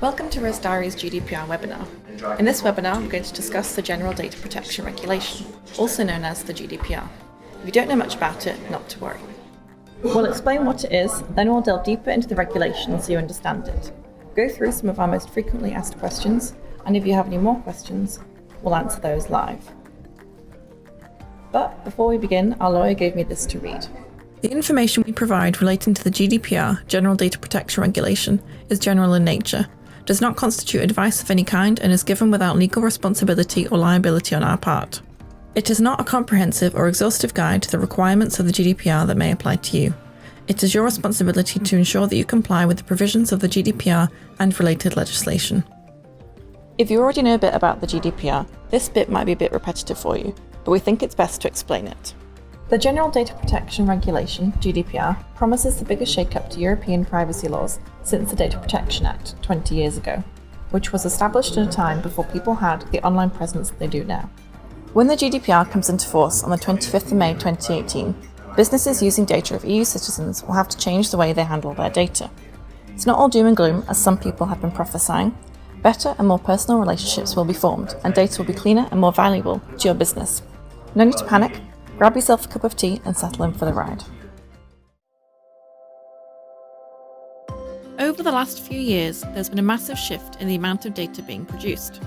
Welcome to ResDiary's GDPR webinar. In this webinar, we're going to discuss the General Data Protection Regulation, also known as the GDPR. If you don't know much about it, not to worry. We'll explain what it is, then we'll delve deeper into the regulation so you understand it. Go through some of our most frequently asked questions, and if you have any more questions, we'll answer those live. But before we begin, our lawyer gave me this to read. The information we provide relating to the GDPR, General Data Protection Regulation, is general in nature, does not constitute advice of any kind, and is given without legal responsibility or liability on our part. It is not a comprehensive or exhaustive guide to the requirements of the GDPR that may apply to you. It is your responsibility to ensure that you comply with the provisions of the GDPR and related legislation. If you already know a bit about the GDPR, this bit might be a bit repetitive for you, but we think it's best to explain it. The General Data Protection Regulation, GDPR, promises the biggest shake-up to European privacy laws since the Data Protection Act 20 years ago, which was established at a time before people had the online presence they do now. When the GDPR comes into force on the 25th of May 2018, businesses using data of EU citizens will have to change the way they handle their data. It's not all doom and gloom, as some people have been prophesying. Better and more personal relationships will be formed, and data will be cleaner and more valuable to your business. No need to panic. Grab yourself a cup of tea and settle in for the ride. Over the last few years, there's been a massive shift in the amount of data being produced.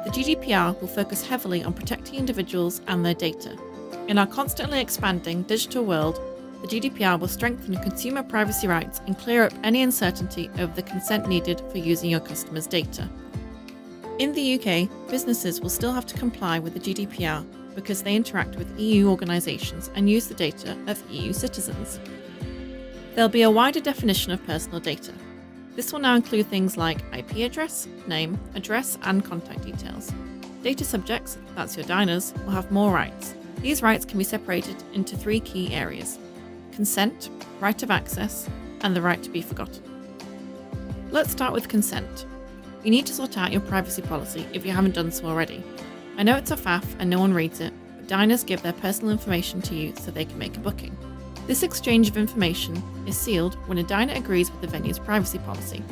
The GDPR will focus heavily on protecting individuals and their data. In our constantly expanding digital world, the GDPR will strengthen consumer privacy rights and clear up any uncertainty over the consent needed for using your customers' data. In the UK, businesses will still have to comply with the GDPR because they interact with EU organisations and use the data of EU citizens. There'll be a wider definition of personal data. This will now include things like IP address, name, address, and contact details. Data subjects, that's your diners, will have more rights. These rights can be separated into three key areas: consent, right of access, and the right to be forgotten. Let's start with consent. You need to sort out your privacy policy if you haven't done so already. I know it's a faff and no one reads it, but diners give their personal information to you so they can make a booking. This exchange of information is sealed when a diner agrees with the venue's privacy policy.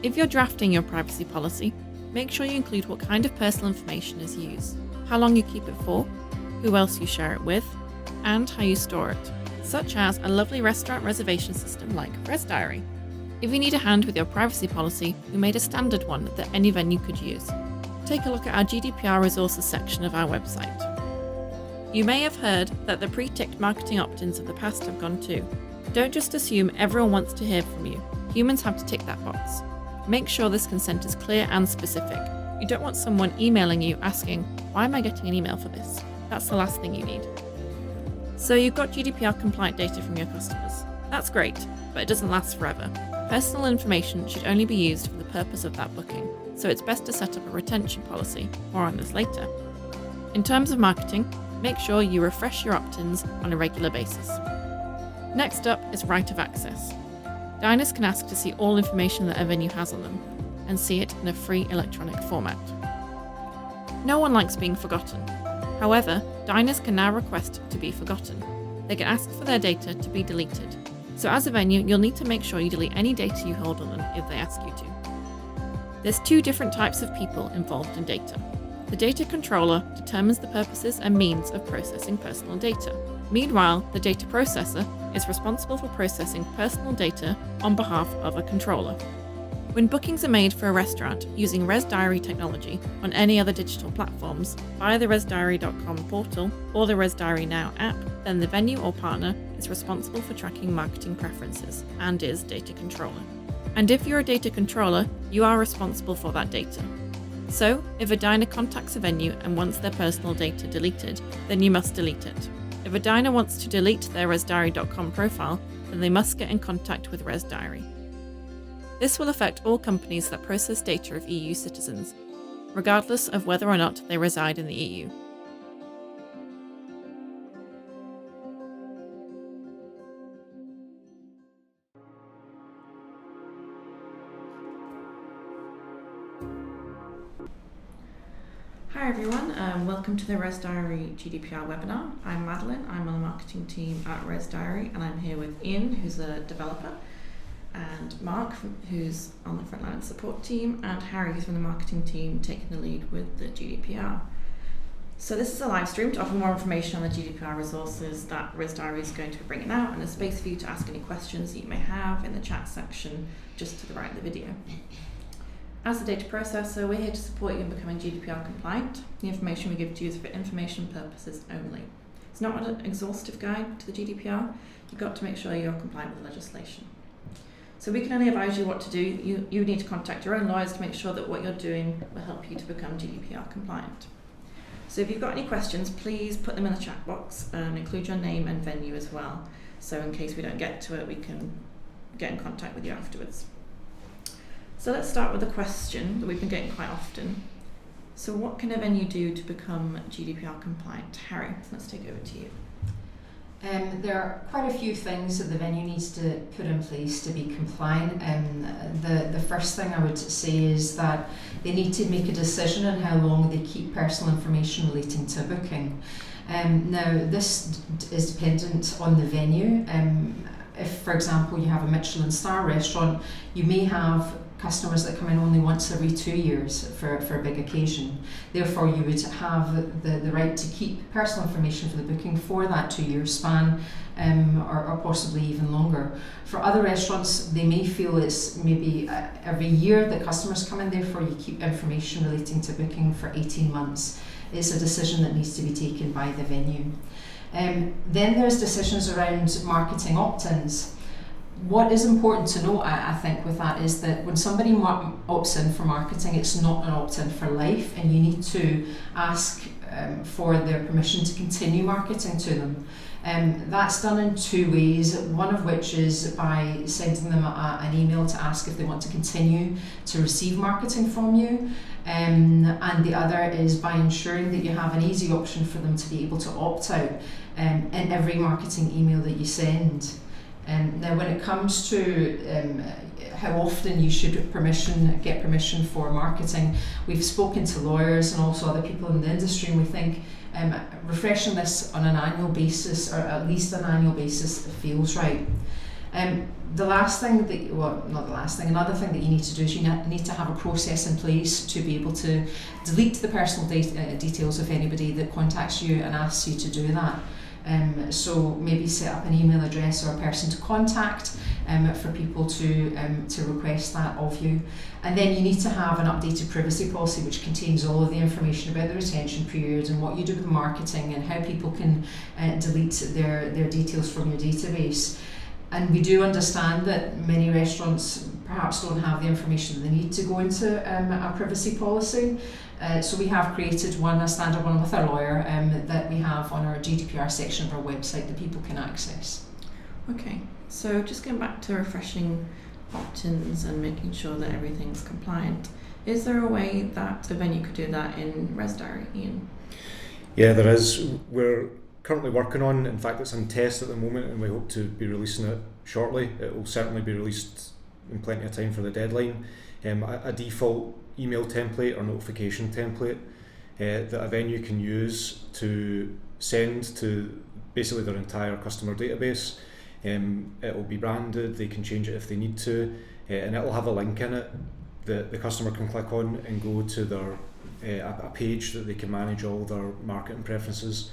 If you're drafting your privacy policy, make sure you include what kind of personal information is used, how long you keep it for, who else you share it with, and how you store it, such as a lovely restaurant reservation system like ResDiary. If you need a hand with your privacy policy, we made a standard one that any venue could use. Take a look at our GDPR resources section of our website. You may have heard that the pre-ticked marketing opt-ins of the past have gone too. Don't just assume everyone wants to hear from you. Humans have to tick that box. Make sure this consent is clear and specific. You don't want someone emailing you asking, "Why am I getting an email for this?" That's the last thing you need. So you've got GDPR compliant data from your customers. That's great, but it doesn't last forever. Personal information should only be used for the purpose of that booking, so it's best to set up a retention policy. More on this later. In terms of marketing, make sure you refresh your opt-ins on a regular basis. Next up is right of access. Diners can ask to see all information that a venue has on them, and see it in a free electronic format. No one likes being forgotten. However, diners can now request to be forgotten. They can ask for their data to be deleted. So as a venue, you'll need to make sure you delete any data you hold on them if they ask you to. There's two different types of people involved in data. The data controller determines the purposes and means of processing personal data. Meanwhile, the data processor is responsible for processing personal data on behalf of a controller. When bookings are made for a restaurant using ResDiary technology on any other digital platforms, via the resdiary.com portal or the ResDiary Now app, then the venue or partner is responsible for tracking marketing preferences and is data controller. And if you're a data controller, you are responsible for that data. So, if a diner contacts a venue and wants their personal data deleted, then you must delete it. If a diner wants to delete their resdiary.com profile, then they must get in contact with ResDiary. This will affect all companies that process data of EU citizens, regardless of whether or not they reside in the EU. Hi everyone, welcome to the ResDiary GDPR webinar. I'm Madeline, I'm on the marketing team at ResDiary, and I'm here with Ian, who's a developer. and Mark, who's on the frontline support team, and Harry, who's from the marketing team, taking the lead with the GDPR. So this is a live stream to offer more information on the GDPR resources that ResDiary is going to be bringing out, and a space for you to ask any questions that you may have in the chat section just to the right of the video. As the data processor, we're here to support you in becoming GDPR compliant. The information we give to you is for information purposes only. It's not an exhaustive guide to the GDPR. You've got to make sure you're compliant with legislation. So we can only advise you what to do. You need to contact your own lawyers to make sure that what you're doing will help you to become GDPR compliant. So if you've got any questions, please put them in the chat box and include your name and venue as well. So in case we don't get to it, we can get in contact with you afterwards. So let's start with a question that we've been getting quite often. So what can a venue do to become GDPR compliant? Harry, let's take over to you. There are quite a few things that the venue needs to put in place to be compliant. The first thing I would say is that they need to make a decision on how long they keep personal information relating to booking. Now, this is dependent on the venue. If, for example, you have a Michelin star restaurant, you may have customers that come in only once every 2 years for a big occasion. Therefore, you would have the right to keep personal information for the booking for that 2-year span, or possibly even longer. For other restaurants, they may feel it's maybe every year that customers come in, therefore you keep information relating to booking for 18 months. It's a decision that needs to be taken by the venue. Then there's decisions around marketing opt-ins. What is important to note, I think, with that is that when somebody opts in for marketing, it's not an opt-in for life, and you need to ask for their permission to continue marketing to them. That's done in 2 ways, one of which is by sending them an email to ask if they want to continue to receive marketing from you, and the other is by ensuring that you have an easy option for them to be able to opt out in every marketing email that you send. Now, when it comes to how often you should get permission for marketing, we've spoken to lawyers and also other people in the industry, and we think refreshing this on an annual basis, or at least an annual basis, feels right. Another thing that you need to do is you need to have a process in place to be able to delete the personal details of anybody that contacts you and asks you to do that. So maybe set up an email address or a person to contact for people to request that of you. And then you need to have an updated privacy policy which contains all of the information about the retention period and what you do with marketing and how people can delete their details from your database. And we do understand that many restaurants perhaps don't have the information they need to go into a privacy policy. So we have created a standard one with our lawyer that we have on our GDPR section of our website that people can access. Okay, so just going back to refreshing opt-ins and making sure that everything's compliant, is there a way that a venue could do that in ResDiary, Ian? Yeah, there is. We're currently working on, in fact it's in test at the moment, and we hope to be releasing it shortly. It will certainly be released in plenty of time for the deadline. A default email template or notification template that a venue can use to send to basically their entire customer database. It will be branded, they can change it if they need to, and it will have a link in it that the customer can click on and go to their a page that they can manage all their marketing preferences.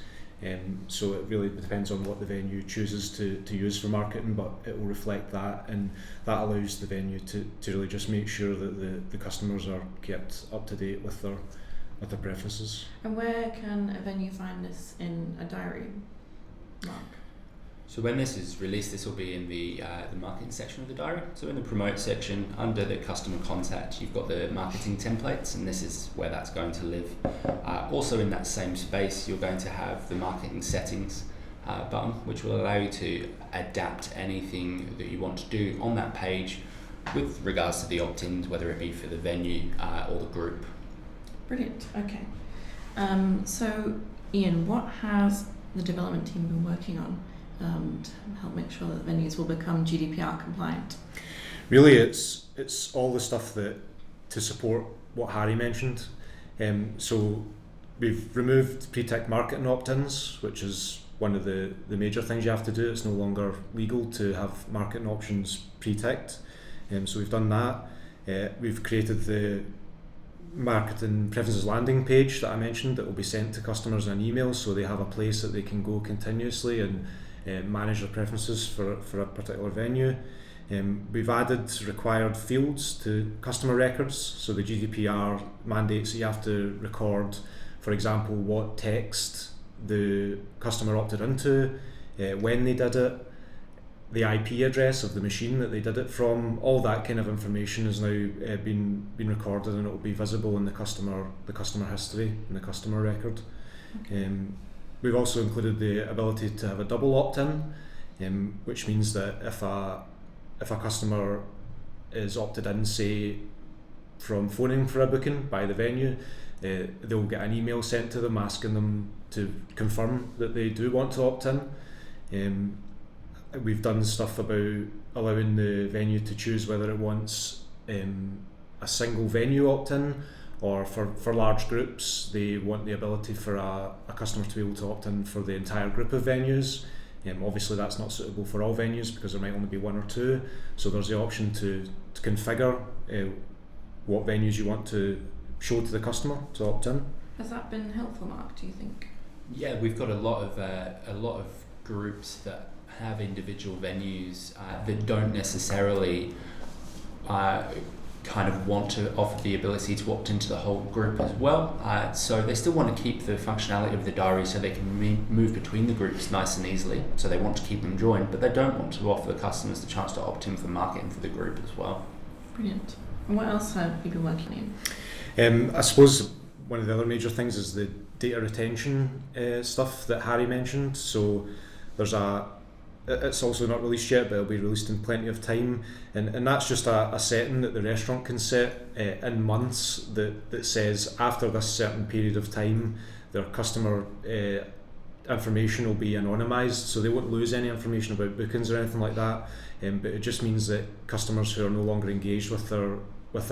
So it really depends on what the venue chooses to use for marketing, but it will reflect that, and that allows the venue to really just make sure that the customers are kept up to date with their preferences. And where can a venue find this in a diary, Mark? So when this is released, this will be in the marketing section of the diary. So in the promote section, under the customer contact, you've got the marketing templates, and this is where that's going to live. Also in that same space, you're going to have the marketing settings button, which will allow you to adapt anything that you want to do on that page with regards to the opt-ins, whether it be for the venue or the group. Brilliant, okay. So Ian, what has the development team been working on to help make sure that venues will become GDPR compliant? Really, it's all the stuff that to support what Harry mentioned. So we've removed pre-tick marketing opt-ins, which is one of the major things you have to do. It's no longer legal to have marketing options pre-ticked. So we've done that. We've created the marketing preferences landing page that I mentioned that will be sent to customers in an email, so they have a place that they can go continuously and manage their preferences for a particular venue. We've added required fields to customer records, so the GDPR mandates that you have to record, for example, what text the customer opted into, when they did it, the IP address of the machine that they did it from. All that kind of information has now been recorded, and it will be visible in the customer history and the customer record. We've also included the ability to have a double opt-in, which means that if a customer is opted in, say, from phoning for a booking by the venue, they'll get an email sent to them asking them to confirm that they do want to opt in. We've done stuff about allowing the venue to choose whether it wants a single venue opt-in, or for large groups they want the ability for a customer to be able to opt in for the entire group of venues. Obviously that's not suitable for all venues because there might only be one or two, so there's the option to configure what venues you want to show to the customer to opt in. Has that been helpful, Mark, do you think? Yeah, we've got a lot of groups that have individual venues that don't necessarily kind of want to offer the ability to opt into the whole group as well. So they still want to keep the functionality of the diary so they can move between the groups nice and easily. So they want to keep them joined, but they don't want to offer the customers the chance to opt in for marketing for the group as well. Brilliant. And what else have you been working in? I suppose one of the other major things is the data retention stuff that Harry mentioned. So it's also not released yet, but it'll be released in plenty of time, and that's just a setting that the restaurant can set in months that says after this certain period of time their customer information will be anonymised, so they won't lose any information about bookings or anything like that, but it just means that customers who are no longer engaged with their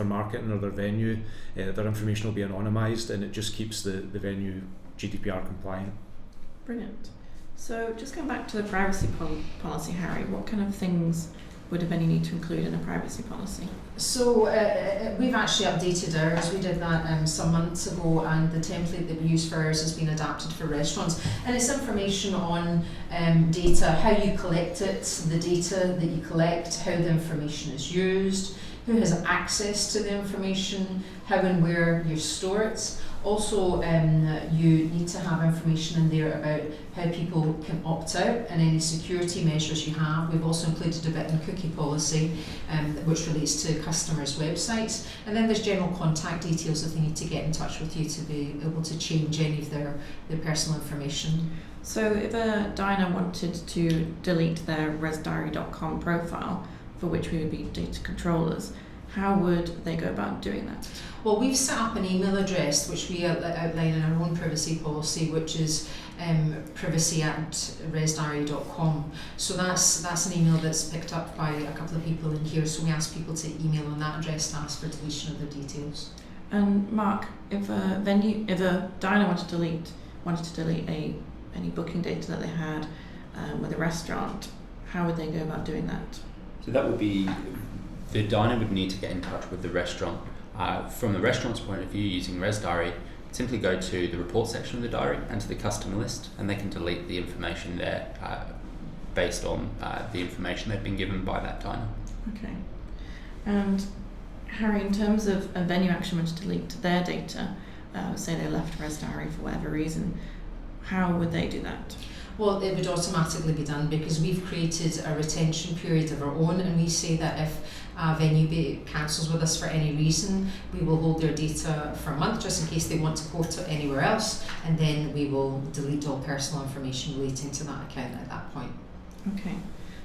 marketing or their venue, their information will be anonymised, and it just keeps the venue GDPR compliant. Brilliant. So just going back to the privacy policy, Harry, what kind of things would a venue need to include in a privacy policy? So we've actually updated ours. We did that some months ago, and the template that we use for ours has been adapted for restaurants. And it's information on data, how you collect it, the data that you collect, how the information is used, who has access to the information, how and where you store it. Also, you need to have information in there about how people can opt out and any security measures you have. We've also included a bit in cookie policy, which relates to customers' websites. And then there's general contact details if they need to get in touch with you to be able to change any of their personal information. So if a diner wanted to delete their resdiary.com profile, for which we would be data controllers, how would they go about doing that? Well, we've set up an email address which we outline in our own privacy policy, which is privacy@resdiary.com. So that's an email that's picked up by a couple of people in here. So we ask people to email on that address to ask for deletion of their details. And Mark, if a diner wanted to delete any booking data that they had with a restaurant, how would they go about doing that? So that would be, the diner would need to get in touch with the restaurant. From the restaurant's point of view, using ResDiary, simply go to the report section of the diary and to the customer list, and they can delete the information there based on the information they've been given by that diner. Okay. And Harry, in terms of a venue actually wanting to delete their data, say they left ResDiary for whatever reason, how would they do that? Well, it would automatically be done because we've created a retention period of our own, and we say that if a venue cancels with us for any reason, we will hold their data for a month just in case they want to port it anywhere else, and then we will delete all personal information relating to that account at that point. Okay.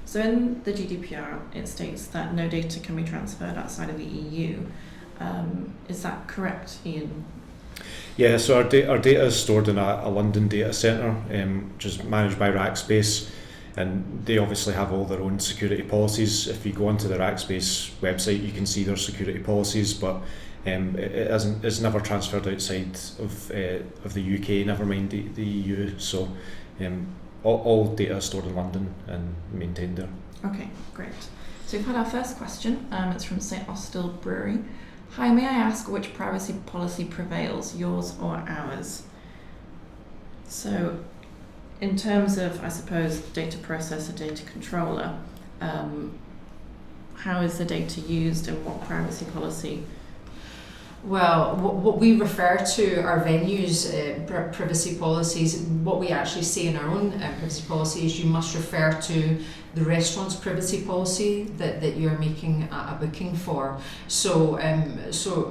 So in the GDPR, it states that no data can be transferred outside of the EU. Is that correct, Ian? Yeah, so our data is stored in a London data centre, which is managed by Rackspace, and they obviously have all their own security policies. If you go onto the Rackspace website, you can see their security policies, but it's never transferred outside of the UK, never mind the EU. So all data is stored in London and maintained there. Okay, great. So we've had our first question. It's from St. Austell Brewery. Hi, may I ask which privacy policy prevails, yours or ours? So in terms of, I suppose, data processor, data controller, how is the data used and what privacy policy? Well, what we refer to our venues' privacy policies, what we actually say in our own privacy policy is you must refer to the restaurant's privacy policy that you're making a booking for. So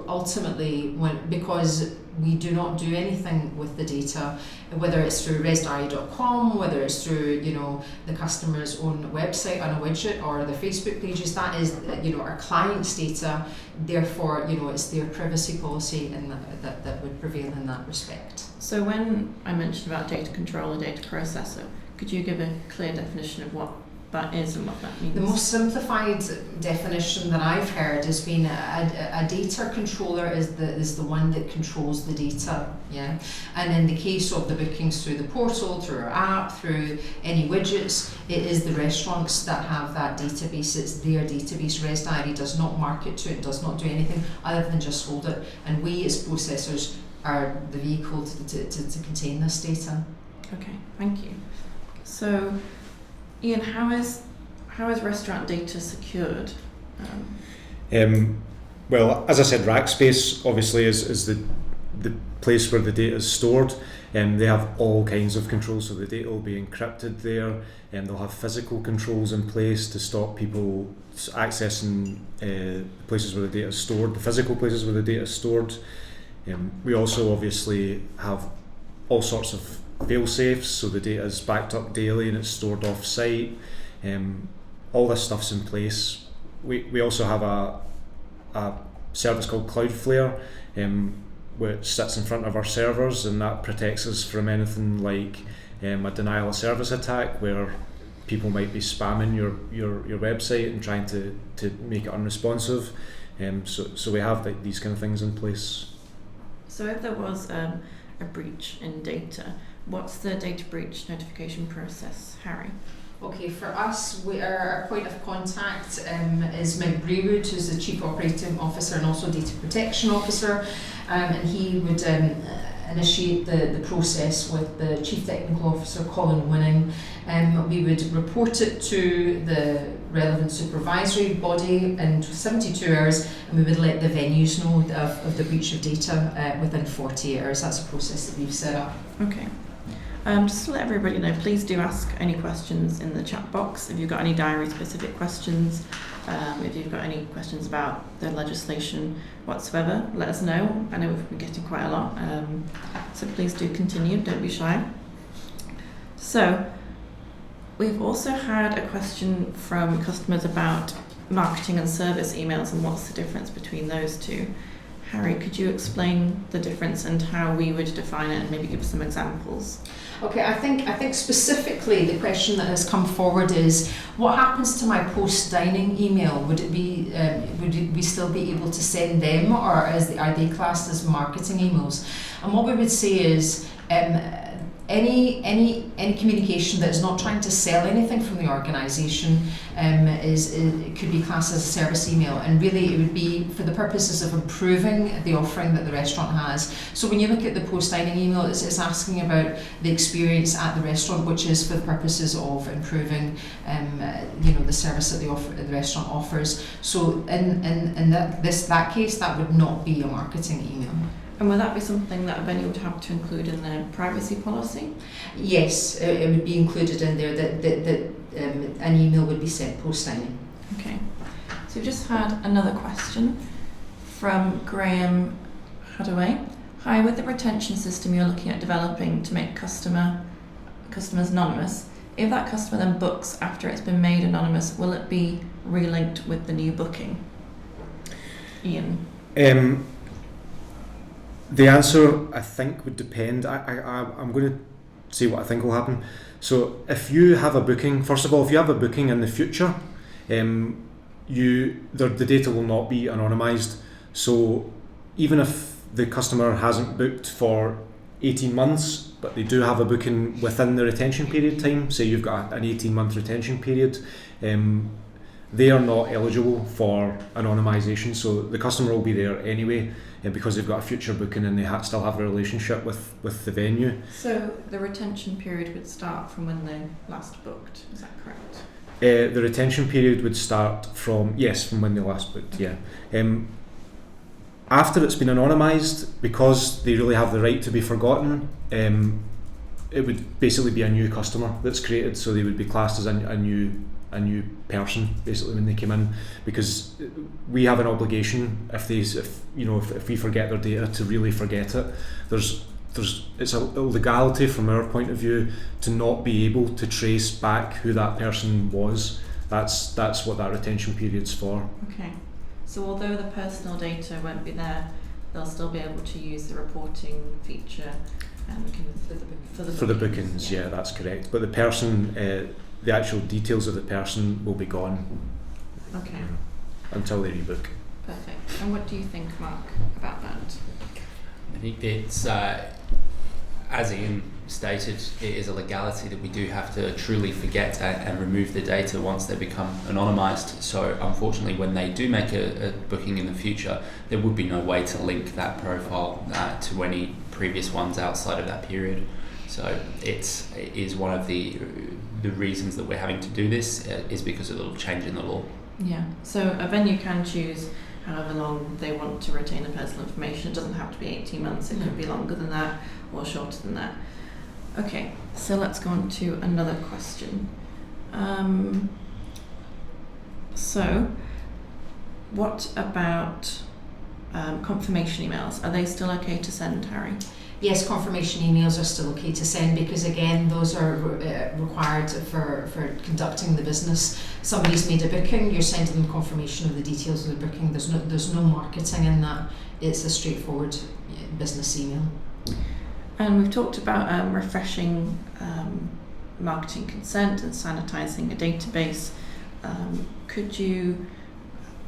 ultimately, because we do not do anything with the data, whether it's through resdiary.com, whether it's through the customer's own website on a widget or the Facebook pages, that is our client's data. Therefore, it's their privacy policy and that would prevail in that respect. So when I mentioned about data controller, data processor, could you give a clear definition of what that is and what that means? The most simplified definition that I've heard has been a data controller is the one that controls the data, yeah. And in the case of the bookings through the portal, through our app, through any widgets, it is the restaurants that have that database. It's their database. ResDiary does not market to it, does not do anything other than just hold it. And we as processors are the vehicle to contain this data. Okay, thank you. So, Ian, how is restaurant data secured? Well, as I said, Rackspace obviously is the place where the data is stored. They have all kinds of controls, so the data will be encrypted there, and they'll have physical controls in place to stop people accessing places where the data is stored, the physical places where the data is stored. We also obviously have all sorts of fail-safes, so the data is backed up daily and it's stored off-site. All this stuff's in place. We also have a service called Cloudflare, which sits in front of our servers, and that protects us from anything like a denial of service attack, where people might be spamming your website and trying to make it unresponsive. So we have these kind of things in place. So if there was a breach in data, what's the data breach notification process, Harry? Okay, for us, our point of contact is Meg Brewood, who's the Chief Operating Officer and also Data Protection Officer, and he would initiate the process with the Chief Technical Officer, Colin Winning. We would report it to the relevant supervisory body in 72 hours, and we would let the venues know of the breach of data within 48 hours. That's a process that we've set up. Okay. Just to let everybody know, please do ask any questions in the chat box. If you've got any diary-specific questions, if you've got any questions about the legislation whatsoever, let us know. I know we've been getting quite a lot, so please do continue, don't be shy. So, we've also had a question from customers about marketing and service emails and what's the difference between those two. Harry, could you explain the difference and how we would define it and maybe give us some examples? Okay, I think specifically the question that has come forward is, what happens to my post-dining email? Would we still be able to send them, or are they classed as marketing emails? And what we would say is, any communication that is not trying to sell anything from the organisation it could be classed as a service email, and really it would be for the purposes of improving the offering that the restaurant has. So when you look at the post-dining email, it's asking about the experience at the restaurant, which is for the purposes of improving the service that the restaurant offers. So in that case, that would not be a marketing email. And would that be something that a venue would have to include in their privacy policy? Yes, it would be included in there that an email would be sent post-signing. Okay. So we've just had another question from Graham Hadaway. Hi, with the retention system you're looking at developing to make customers anonymous, if that customer then books after it's been made anonymous, will it be relinked with the new booking? Ian? The answer, I think, would depend. I'm going to say what I think will happen. So if you have a booking, first of all, if you have a booking in the future, the data will not be anonymised. So even if the customer hasn't booked for 18 months, but they do have a booking within the retention period time. Say you've got an 18-month retention period, they are not eligible for anonymisation, so the customer will be there anyway, because they've got a future booking and they still have a relationship with the venue. So the retention period would start from when they last booked, is that correct? The retention period would start from when they last booked, Okay. After it's been anonymised, because they really have the right to be forgotten, it would basically be a new customer that's created, so they would be classed as a new person basically when they came in, because we have an obligation if we forget their data to really forget it. It's a legality from our point of view to not be able to trace back who that person was. That's what that retention period's for. Okay. So although the personal data won't be there, they'll still be able to use the reporting feature For the bookings, yeah, that's correct. But the person, the actual details of the person will be gone. Okay. Until they rebook. Perfect. And what do you think, Mark, about that? I think it's, as Ian stated, it is a legality that we do have to truly forget and remove the data once they become anonymised. So unfortunately, when they do make a booking in the future, there would be no way to link that profile to any previous ones outside of that period. So it is one of the reasons that we're having to do this is because of the little change in the law. Yeah. So a venue can choose however long they want to retain the personal information. It doesn't have to be 18 months. It could be longer than that or shorter than that. Okay, so let's go on to another question. So what about confirmation emails? Are they still okay to send, Harry? Yes, confirmation emails are still okay to send, because again, those are required for conducting the business. Somebody's made a booking, you're sending them confirmation of the details of the booking. There's no marketing in that. It's a straightforward business email. And we've talked about refreshing marketing consent and sanitising a database. Could you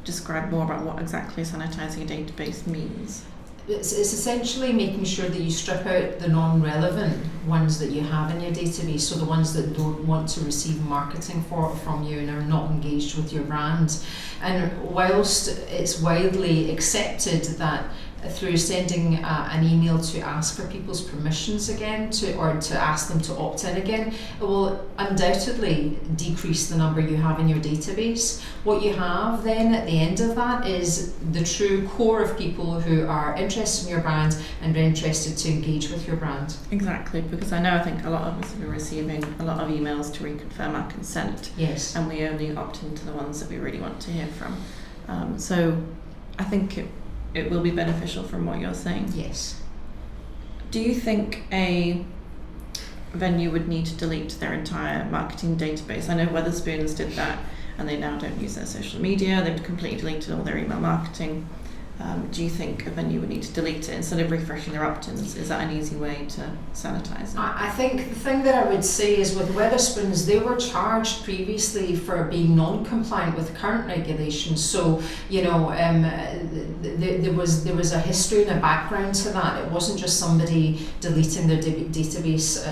describe more about what exactly sanitising a database means? It's essentially making sure that you strip out the non-relevant ones that you have in your database, so the ones that don't want to receive marketing from you and are not engaged with your brand. And whilst it's widely accepted that through sending an email to ask for people's permissions again, or to ask them to opt in again, it will undoubtedly decrease the number you have in your database. What you have then at the end of that is the true core of people who are interested in your brand and are interested to engage with your brand. Exactly, because I think a lot of us have been receiving a lot of emails to reconfirm our consent. Yes. And we only opt into the ones that we really want to hear from. So I think it will be beneficial from what you're saying. Yes. Do you think a venue would need to delete their entire marketing database? I know Wetherspoons did that, and they now don't use their social media. They've completely deleted all their email marketing. Do you think a venue would need to delete it instead of refreshing their opt-ins? Is that an easy way to sanitise it? I think the thing that I would say is with Wetherspoons, they were charged previously for being non-compliant with current regulations. So, there was a history and a background to that. It wasn't just somebody deleting their database,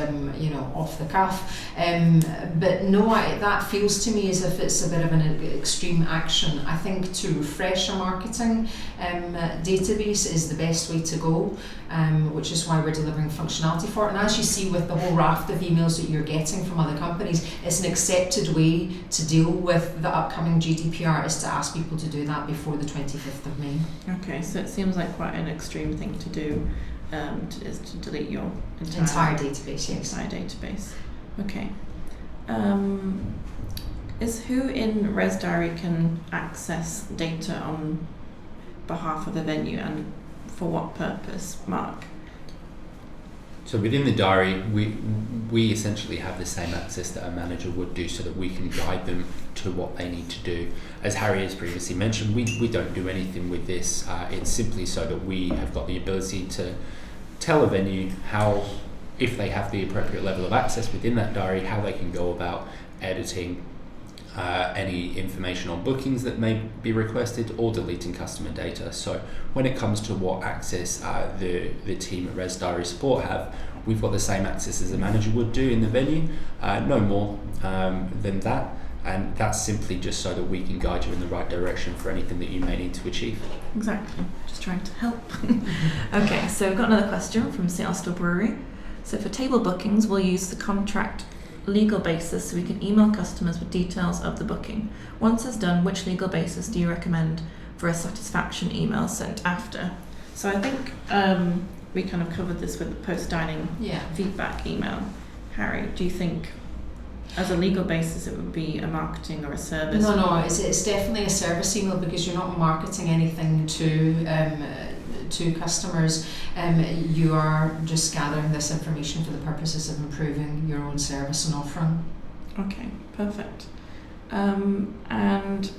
off the cuff. But no, that feels to me as if it's a bit of an extreme action. I think to refresh a marketing database is the best way to go, which is why we're delivering functionality for it. And as you see with the whole raft of emails that you're getting from other companies, it's an accepted way to deal with the upcoming GDPR is to ask people to do that before the 25th of May. Okay, so it seems like quite an extreme thing to do, is to delete your Entire database, yes. Entire database. Okay. Is who in ResDiary can access data on behalf of the venue, and for what purpose, Mark? So within the diary, we essentially have the same access that a manager would do, so that we can guide them to what they need to do. As Harry has previously mentioned, we don't do anything with this. It's simply so that we have got the ability to tell a venue how, if they have the appropriate level of access within that diary, how they can go about editing, any information on bookings that may be requested, or deleting customer data. So when it comes to what access the team at ResDiary support have, we've got the same access as a manager would do in the venue, no more than that. And that's simply just so that we can guide you in the right direction for anything that you may need to achieve. Exactly, just trying to help. Okay, so we've got another question from St. Austell Brewery. So for table bookings, we'll use the contract legal basis so we can email customers with details of the booking. Once it's done, which legal basis do you recommend for a satisfaction email sent after? So I think we kind of covered this with the post-dining feedback email. Harry, do you think as a legal basis it would be a marketing or a service? No, it's definitely a service email, because you're not marketing anything to customers. You are just gathering this information for the purposes of improving your own service and offering. Okay, perfect. And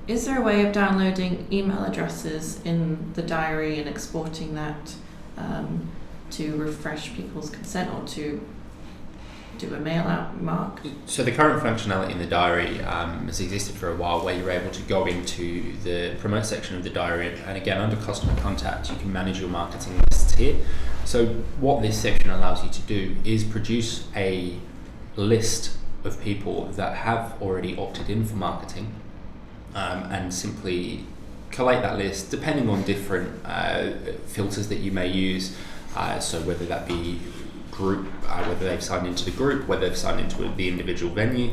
is there a way of downloading email addresses in the diary and exporting that to refresh people's consent, or to do a mail out mark? So the current functionality in the diary has existed for a while, where you're able to go into the promote section of the diary, and again under customer contact you can manage your marketing lists here. So what this section allows you to do is produce a list of people that have already opted in for marketing, and simply collate that list depending on different filters that you may use, so whether that be group, whether they've signed into the group, whether they've signed into the individual venue,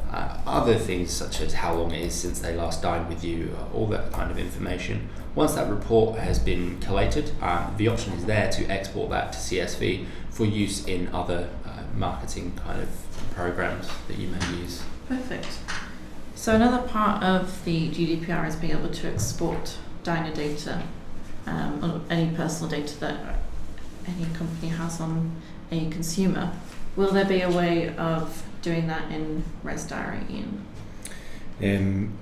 other things such as how long it is since they last dined with you, all that kind of information. Once that report has been collated, the option is there to export that to CSV for use in other marketing kind of programs that you may use. Perfect. So another part of the GDPR is being able to export diner data, or any personal data that any company has on a consumer. Will there be a way of doing that in ResDiary, Ian?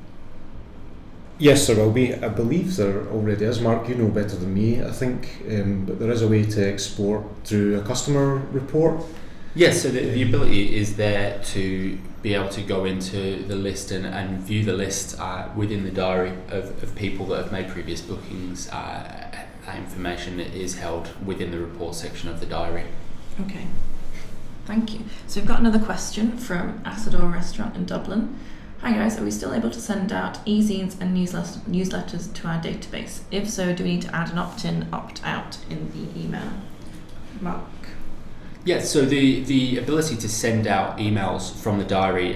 Yes, there will be. I believe there already is. Mark, you know better than me, I think, but there is a way to export through a customer report. Yes, so the ability is there to be able to go into the list and view the list within the diary of people that have made previous bookings. That information is held within the report section of the diary. Okay, thank you. So we've got another question from Asador Restaurant in Dublin. Hi guys, are we still able to send out e-zines and newsletters to our database? If so, do we need to add an opt-in, opt-out in the email? Mark? Yes, so the ability to send out emails from the diary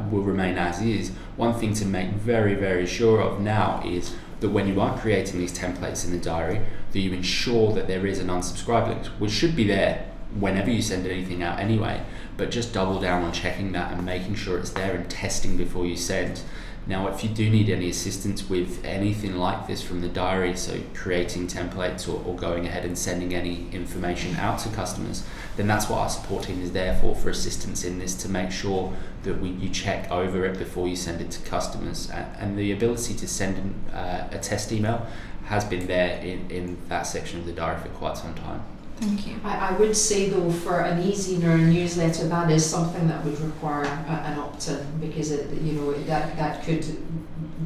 will remain as is. One thing to make very, very sure of now is that when you are creating these templates in the diary, that you ensure that there is an unsubscribe link, which should be there whenever you send anything out anyway, but just double down on checking that and making sure it's there and testing before you send. Now, if you do need any assistance with anything like this from the diary, so creating templates or going ahead and sending any information out to customers, then that's what our support team is there for assistance in this, to make sure that you check over it before you send it to customers. And the ability to send a test email has been there in that section of the diary for quite some time. Thank you. I would say though, for an e-zine or a newsletter, that is something that would require an opt-in, because that could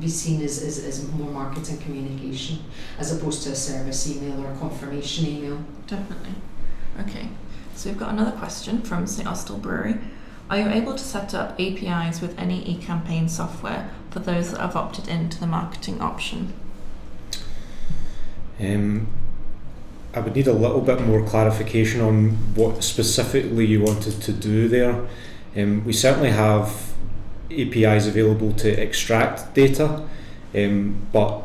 be seen as more marketing communication as opposed to a service email or a confirmation email. Definitely. Okay, so we've got another question from St. Austell Brewery. Are you able to set up APIs with any eCampaign software for those that have opted into the marketing option? I would need a little bit more clarification on what specifically you wanted to do there. We certainly have APIs available to extract data, but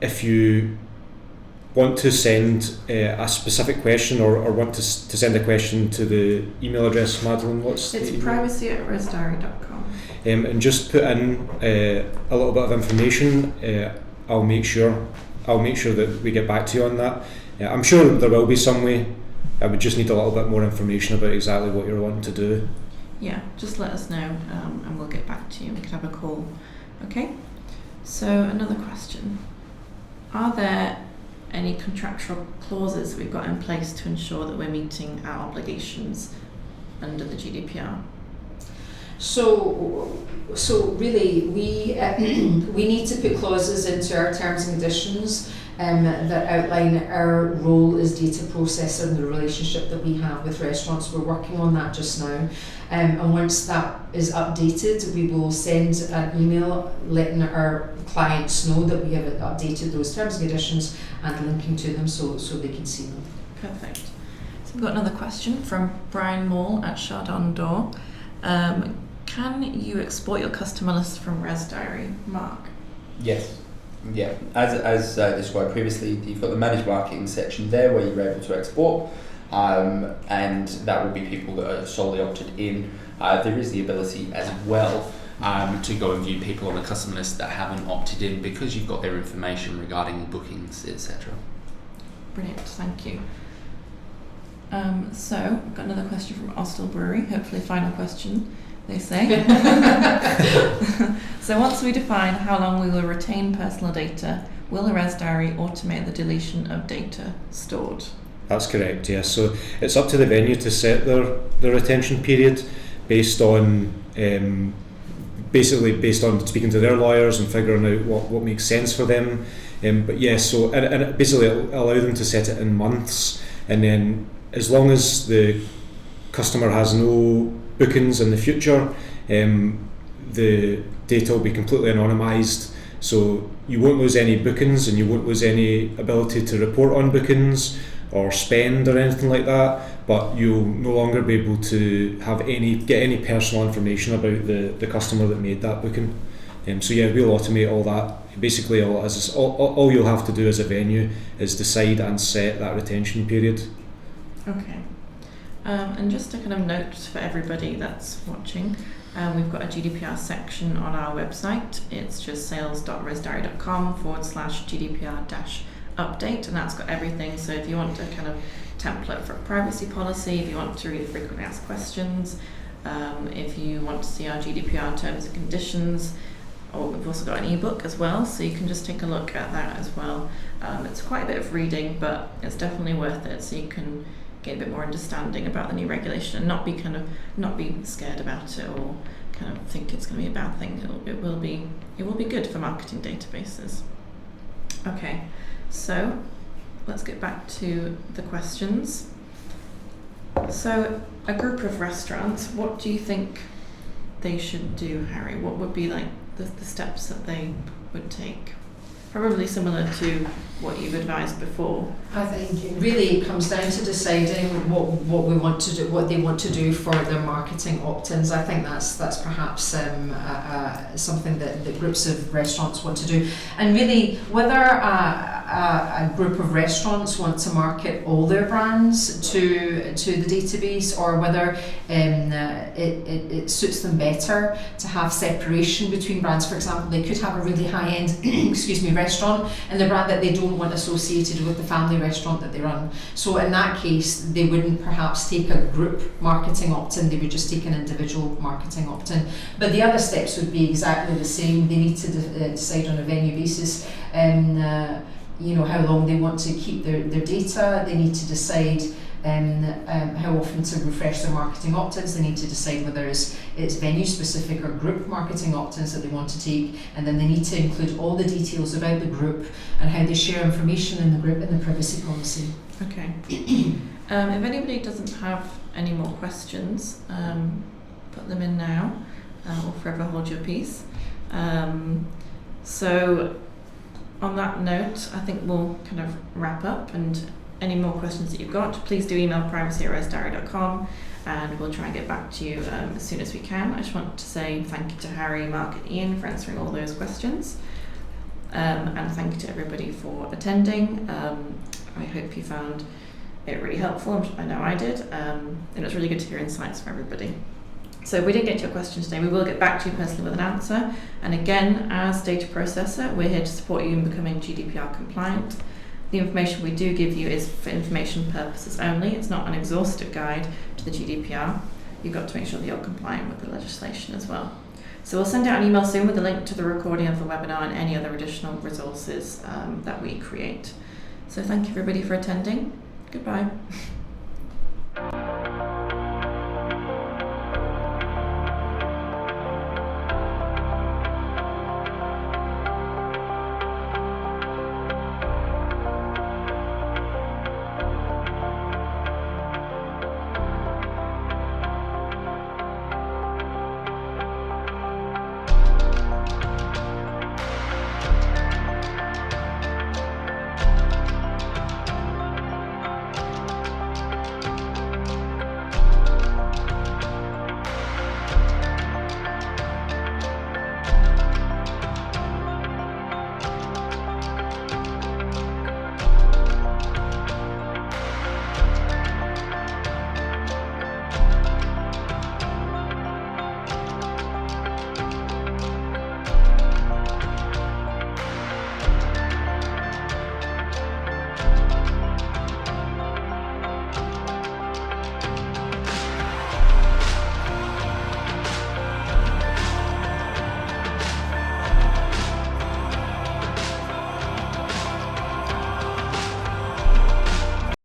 if you want to send a specific question or want to send a question to the email address, Madeline, what's it's the email? privacy@resdiary.com. And just put in a little bit of information. I'll make sure that we get back to you on that. I'm sure there will be some way. I would just need a little bit more information about exactly what you're wanting to do. Yeah, just let us know and we'll get back to you. We can have a call. Okay, so another question. Are there any contractual clauses we've got in place to ensure that we're meeting our obligations under the GDPR? So really, we need to put clauses into our terms and conditions that outline our role as data processor and the relationship that we have with restaurants. We're working on that just now. And once that is updated, we will send an email letting our clients know that we have updated those terms and conditions and linking to them so they can see them. Perfect. So we've got another question from Brian Moore at Chardon d'Or. Can you export your customer list from ResDiary, Mark? Yes. Yeah. As described previously, you've got the managed marketing section there where you're able to export, and that will be people that are solely opted in. There is the ability as well to go and view people on the customer list that haven't opted in because you've got their information regarding bookings, etc. Brilliant, thank you. So, I've got another question from Austell Brewery, hopefully final question, they say. So once we define how long we will retain personal data, will the ResDiary automate the deletion of data stored? That's correct, yes. So it's up to the venue to set their retention period based on basically based on speaking to their lawyers and figuring out what makes sense for them. But yes, so and basically allow them to set it in months, and then as long as the customer has no bookings in the future, the data will be completely anonymised, so you won't lose any bookings and you won't lose any ability to report on bookings or spend or anything like that, but you'll no longer be able to get any personal information about the customer that made that booking. So yeah, we'll automate all that. Basically all you'll have to do as a venue is decide and set that retention period. Okay. And just a kind of note for everybody that's watching, we've got a GDPR section on our website. It's just sales.resdiary.com/GDPR-update, and that's got everything. So if you want a kind of template for a privacy policy, if you want to read frequently asked questions, if you want to see our GDPR terms and conditions, or we've also got an ebook as well, so you can just take a look at that as well. It's quite a bit of reading, but it's definitely worth it, so you can get a bit more understanding about the new regulation and not be scared about it or kind of think it's going to be a bad thing. It will be good for marketing databases. Okay, so let's get back to the questions. So a group of restaurants, what do you think they should do, Harry? What would be like the steps that they would take? Probably similar to what you've advised before. I think it really comes down to deciding what we want to do, what they want to do for their marketing opt-ins. I think that's perhaps something that groups of restaurants want to do. And really, whether a group of restaurants want to market all their brands to the database, or whether it suits them better to have separation between brands. For example, they could have a really high-end restaurant and the brand that they don't want associated with the family restaurant that they run. So in that case, they wouldn't perhaps take a group marketing opt-in, they would just take an individual marketing opt-in. But the other steps would be exactly the same. They need to decide on a venue basis how long they want to keep their data. They need to decide how often to refresh their marketing opt-ins. They need to decide whether it's venue specific or group marketing opt-ins that they want to take, and then they need to include all the details about the group and how they share information in the group in the privacy policy. Okay. If anybody doesn't have any more questions, put them in now, or forever hold your peace. So on that note, I think we'll kind of wrap up, and any more questions that you've got, please do email privacy@resdiary.com and we'll try and get back to you as soon as we can. I just want to say thank you to Harry, Mark and Ian for answering all those questions, and thank you to everybody for attending. I hope you found it really helpful. I know I did, and it was really good to hear insights from everybody. So if we didn't get to your question today, we will get back to you personally with an answer. And again, as data processor, we're here to support you in becoming GDPR compliant. The information we do give you is for information purposes only. It's not an exhaustive guide to the GDPR. You've got to make sure that you're compliant with the legislation as well. So we'll send out an email soon with a link to the recording of the webinar and any other additional resources that we create. So thank you everybody for attending. Goodbye.